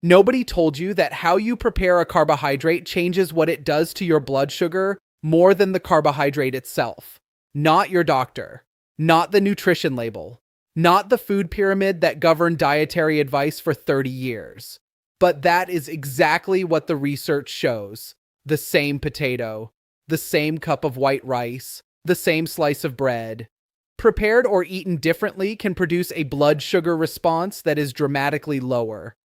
Nobody told you that how you prepare a carbohydrate changes what it does to your blood sugar more than the carbohydrate itself. Not your doctor, not the nutrition label, not the food pyramid that governed dietary advice for 30 years. But that is exactly what the research shows. The same potato, the same cup of white rice, the same slice of bread, prepared or eaten differently, can produce a blood sugar response that is dramatically lower.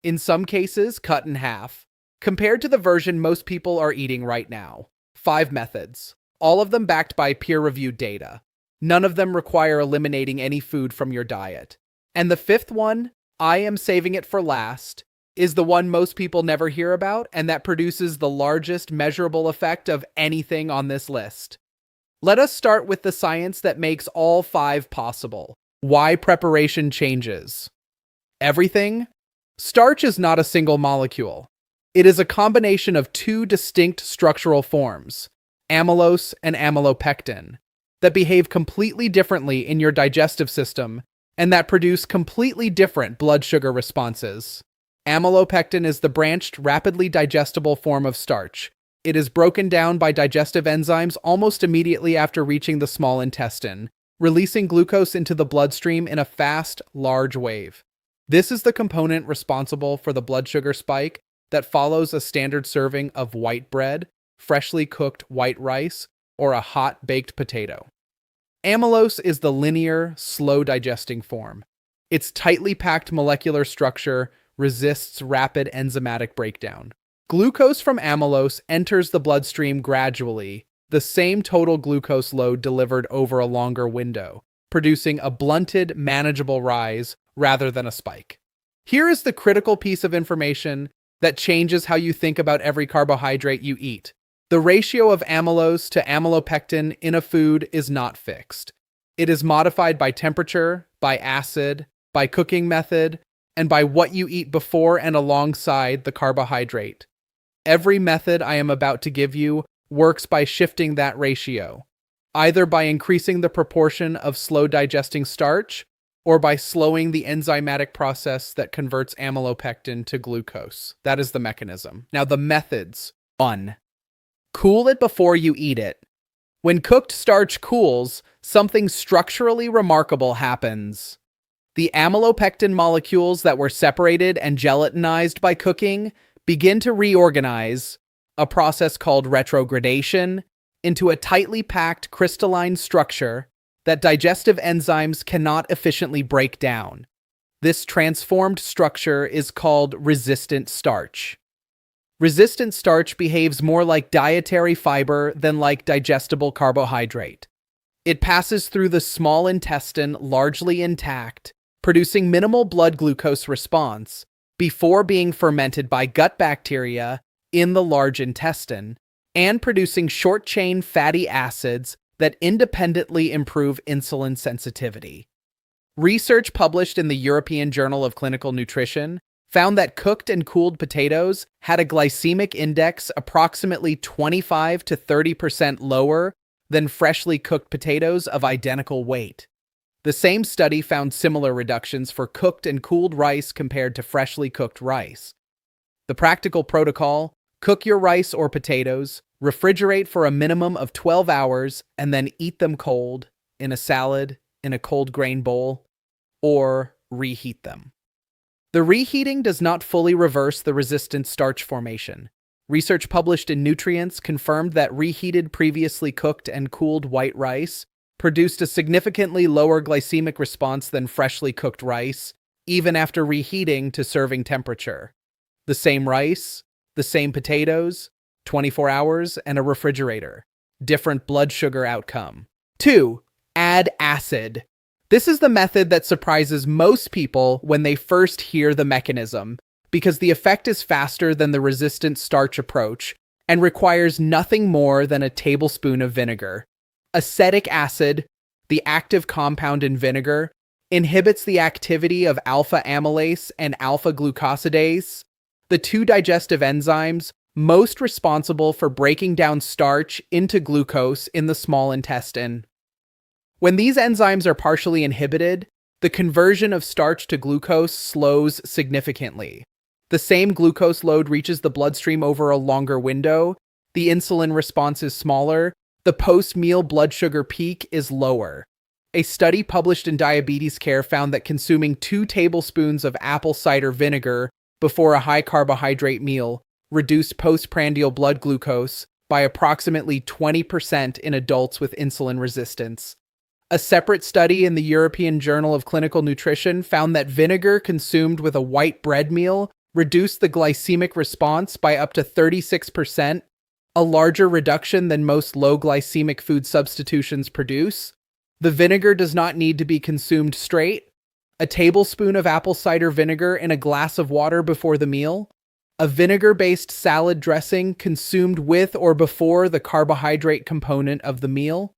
In some cases, cut in half, compared to the version most people are eating right now. 5 methods, all of them backed by peer-reviewed data. None of them require eliminating any food from your diet. And the 5th one, I am saving it for last, is the one most people never hear about, and that produces the largest measurable effect of anything on this list. Let us start with the science that makes all 5 possible. Why preparation changes. Everything? Starch is not a single molecule. It is a combination of 2 distinct structural forms, amylose and amylopectin, that behave completely differently in your digestive system and that produce completely different blood sugar responses. Amylopectin is the branched, rapidly digestible form of starch. It is broken down by digestive enzymes almost immediately after reaching the small intestine, releasing glucose into the bloodstream in a fast, large wave. This is the component responsible for the blood sugar spike that follows a standard serving of white bread, freshly cooked white rice, or a hot baked potato. Amylose is the linear, slow-digesting form. Its tightly packed molecular structure resists rapid enzymatic breakdown. Glucose from amylose enters the bloodstream gradually, the same total glucose load delivered over a longer window, producing a blunted, manageable rise rather than a spike. Here is the critical piece of information that changes how you think about every carbohydrate you eat. The ratio of amylose to amylopectin in a food is not fixed. It is modified by temperature, by acid, by cooking method, and by what you eat before and alongside the carbohydrate. Every method I am about to give you works by shifting that ratio, either by increasing the proportion of slow-digesting starch or by slowing the enzymatic process that converts amylopectin to glucose. That is the mechanism. Now the methods. 1. Cool it before you eat it. When cooked starch cools, something structurally remarkable happens. The amylopectin molecules that were separated and gelatinized by cooking begin to reorganize, a process called retrogradation, into a tightly packed crystalline structure that digestive enzymes cannot efficiently break down. This transformed structure is called resistant starch. Resistant starch behaves more like dietary fiber than like digestible carbohydrate. It passes through the small intestine largely intact, producing minimal blood glucose response before being fermented by gut bacteria in the large intestine and producing short-chain fatty acids that independently improve insulin sensitivity. Research published in the European Journal of Clinical Nutrition found that cooked and cooled potatoes had a glycemic index approximately 25 to 30% lower than freshly cooked potatoes of identical weight. The same study found similar reductions for cooked and cooled rice compared to freshly cooked rice. The practical protocol: cook your rice or potatoes, refrigerate for a minimum of 12 hours, and then eat them cold, in a salad, in a cold grain bowl, or reheat them. The reheating does not fully reverse the resistant starch formation. Research published in Nutrients confirmed that reheated previously cooked and cooled white rice produced a significantly lower glycemic response than freshly cooked rice, even after reheating to serving temperature. The same rice, the same potatoes, 24 hours, and a refrigerator. Different blood sugar outcome. 2. Add acid. This is the method that surprises most people when they first hear the mechanism, because the effect is faster than the resistant starch approach and requires nothing more than a tablespoon of vinegar. Acetic acid, the active compound in vinegar, inhibits the activity of alpha amylase and alpha glucosidase, the 2 digestive enzymes most responsible for breaking down starch into glucose in the small intestine. When these enzymes are partially inhibited, the conversion of starch to glucose slows significantly. The same glucose load reaches the bloodstream over a longer window, the insulin response is smaller, the post-meal blood sugar peak is lower. A study published in Diabetes Care found that consuming 2 tablespoons of apple cider vinegar before a high-carbohydrate meal reduced postprandial blood glucose by approximately 20% in adults with insulin resistance. A separate study in the European Journal of Clinical Nutrition found that vinegar consumed with a white bread meal reduced the glycemic response by up to 36%, a larger reduction than most low glycemic food substitutions produce. The vinegar does not need to be consumed straight. A tablespoon of apple cider vinegar in a glass of water before the meal. A vinegar-based salad dressing consumed with or before the carbohydrate component of the meal.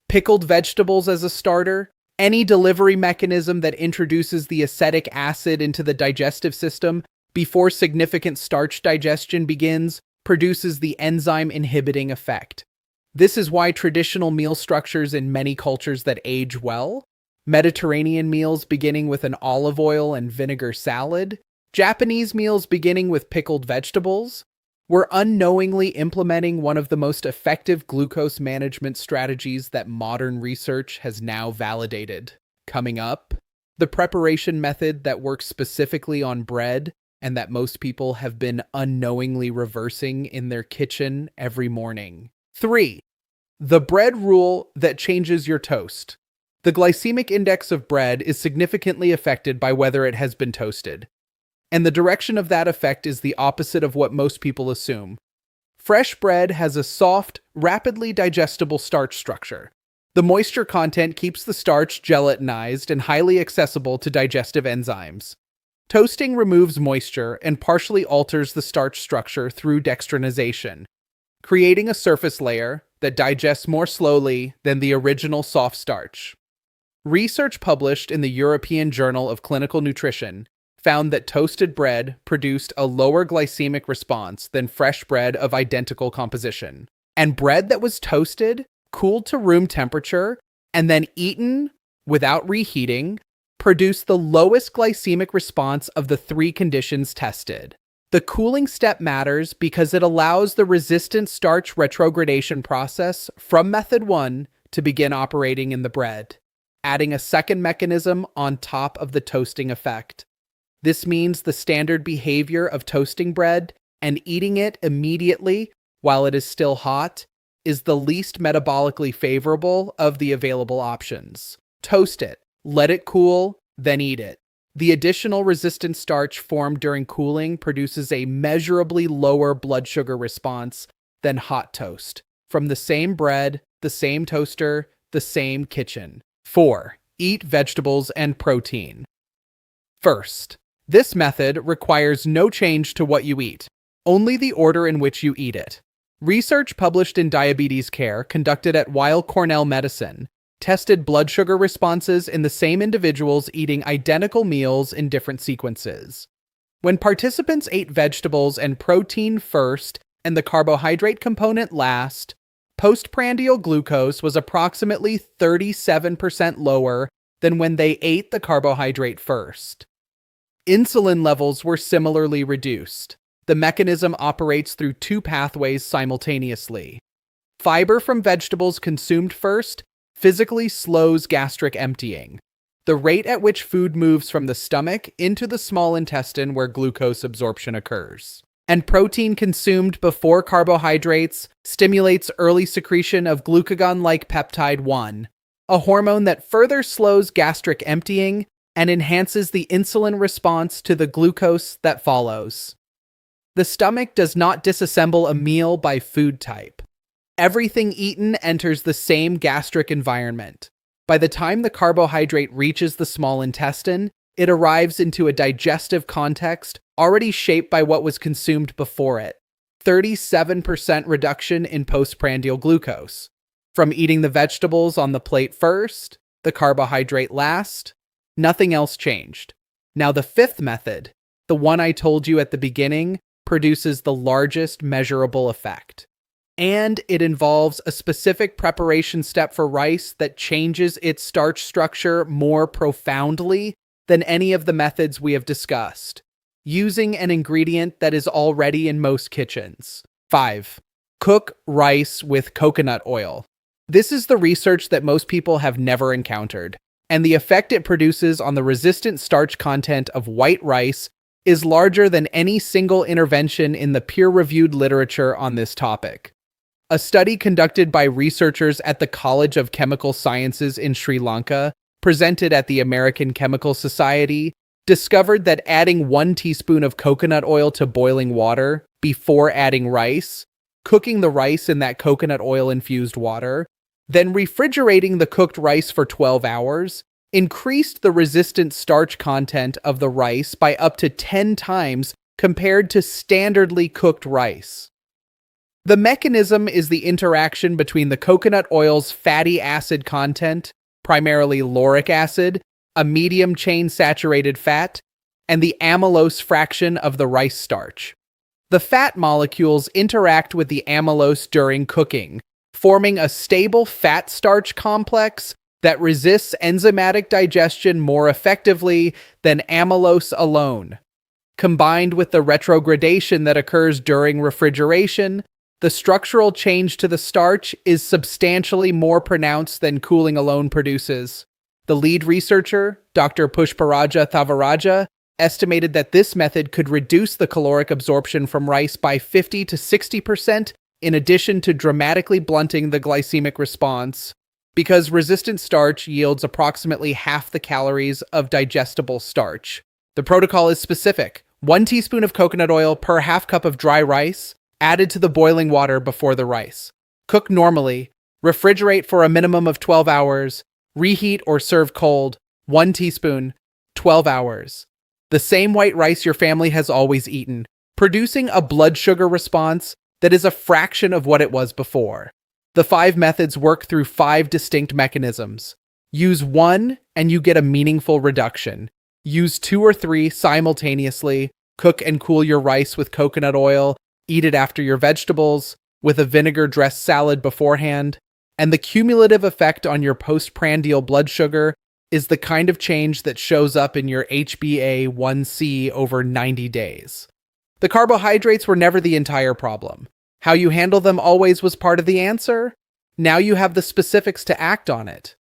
Pickled vegetables as a starter. Any delivery mechanism that introduces the acetic acid into the digestive system before significant starch digestion begins produces the enzyme inhibiting effect. This is why traditional meal structures in many cultures that age well, Mediterranean meals beginning with an olive oil and vinegar salad, Japanese meals beginning with pickled vegetables, we're unknowingly implementing one of the most effective glucose management strategies that modern research has now validated. Coming up, the preparation method that works specifically on bread and that most people have been unknowingly reversing in their kitchen every morning. 3. The bread rule that changes your toast. The glycemic index of bread is significantly affected by whether it has been toasted. And the direction of that effect is the opposite of what most people assume. Fresh bread has a soft, rapidly digestible starch structure. The moisture content keeps the starch gelatinized and highly accessible to digestive enzymes. Toasting removes moisture and partially alters the starch structure through dextrinization, creating a surface layer that digests more slowly than the original soft starch. Research published in the European Journal of Clinical Nutrition found that toasted bread produced a lower glycemic response than fresh bread of identical composition. And bread that was toasted, cooled to room temperature, and then eaten without reheating produced the lowest glycemic response of the 3 conditions tested. The cooling step matters because it allows the resistant starch retrogradation process from method 1 to begin operating in the bread, adding a second mechanism on top of the toasting effect. This means the standard behavior of toasting bread and eating it immediately while it is still hot is the least metabolically favorable of the available options. Toast it, let it cool, then eat it. The additional resistant starch formed during cooling produces a measurably lower blood sugar response than hot toast from the same bread, the same toaster, the same kitchen. 4. Eat vegetables and protein. First, this method requires no change to what you eat, only the order in which you eat it. Research published in Diabetes Care, conducted at Weill Cornell Medicine, tested blood sugar responses in the same individuals eating identical meals in different sequences. When participants ate vegetables and protein first and the carbohydrate component last, postprandial glucose was approximately 37% lower than when they ate the carbohydrate first. Insulin levels were similarly reduced. The mechanism operates through 2 pathways simultaneously. Fiber from vegetables consumed first physically slows gastric emptying, the rate at which food moves from the stomach into the small intestine where glucose absorption occurs. And protein consumed before carbohydrates stimulates early secretion of glucagon-like peptide 1, a hormone that further slows gastric emptying and enhances the insulin response to the glucose that follows. The stomach does not disassemble a meal by food type. Everything eaten enters the same gastric environment. By the time the carbohydrate reaches the small intestine, it arrives into a digestive context already shaped by what was consumed before it. 37% reduction in postprandial glucose. From eating the vegetables on the plate first, the carbohydrate last, nothing else changed. Now the 5th method, the one I told you at the beginning, produces the largest measurable effect. And it involves a specific preparation step for rice that changes its starch structure more profoundly than any of the methods we have discussed. using an ingredient that is already in most kitchens. 5. Cook rice with coconut oil. This is the research that most people have never encountered, and the effect it produces on the resistant starch content of white rice is larger than any single intervention in the peer-reviewed literature on this topic. A study conducted by researchers at the College of Chemical Sciences in Sri Lanka, presented at the American Chemical Society, discovered that adding 1 teaspoon of coconut oil to boiling water before adding rice, cooking the rice in that coconut oil-infused water, then refrigerating the cooked rice for 12 hours, increased the resistant starch content of the rice by up to 10 times compared to standardly cooked rice. The mechanism is the interaction between the coconut oil's fatty acid content, primarily lauric acid, a medium-chain saturated fat, and the amylose fraction of the rice starch. The fat molecules interact with the amylose during cooking, forming a stable fat-starch complex that resists enzymatic digestion more effectively than amylose alone. Combined with the retrogradation that occurs during refrigeration, the structural change to the starch is substantially more pronounced than cooling alone produces. The lead researcher, Dr. Pushparaja Thavaraja, estimated that this method could reduce the caloric absorption from rice by 50 to 60%, in addition to dramatically blunting the glycemic response. Because resistant starch yields approximately half the calories of digestible starch. The protocol is specific: 1 teaspoon of coconut oil per half cup of dry rice, added to the boiling water before the rice. Cook normally, refrigerate for a minimum of 12 hours, reheat or serve cold, 1 teaspoon, 12 hours. The same white rice your family has always eaten, producing a blood sugar response that is a fraction of what it was before. The 5 methods work through 5 distinct mechanisms. Use one and you get a meaningful reduction. Use 2 or 3 simultaneously. Cook and cool your rice with coconut oil. Eat it after your vegetables, with a vinegar-dressed salad beforehand. And the cumulative effect on your postprandial blood sugar is the kind of change that shows up in your HbA1c over 90 days. The carbohydrates were never the entire problem. How you handle them always was part of the answer. Now you have the specifics to act on it.